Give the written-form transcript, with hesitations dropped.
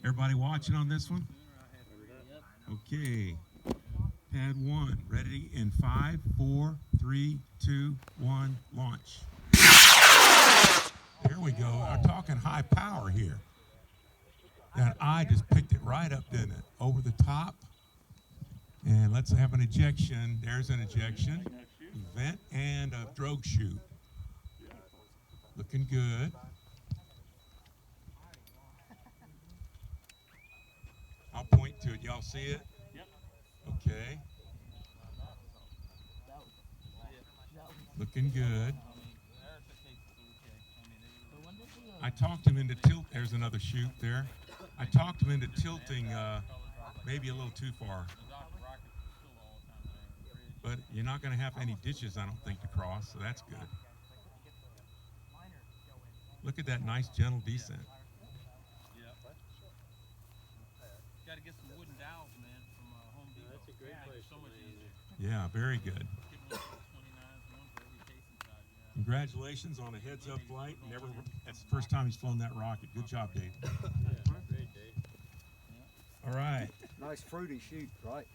Everybody watching on this one? Okay. Pad 1, ready in 5, 4, 3, 2, 1, launch. There we go. I'm talking high power here. That eye just picked it right up, didn't it? Over the top. And let's have an ejection. There's an ejection. Vent and a drogue chute. Looking good. I'll point to it. Y'all see it? Yep. Okay. Looking good. I talked him into tilt. There's another chute there. I talked him into tilting maybe a little too far. But you're not going to have any ditches, I don't think, to cross, so that's good. Look at that nice, gentle descent. Got to get some wooden dowels, man, from Home Depot. That's a great place. So much easier. Yeah, very good. Give one for the 29s, one for every casing size. Congratulations on a heads-up flight. That's the first time he's flown that rocket. Good job, Dave. Yeah, great, Dave. All right. Nice fruity chute, right?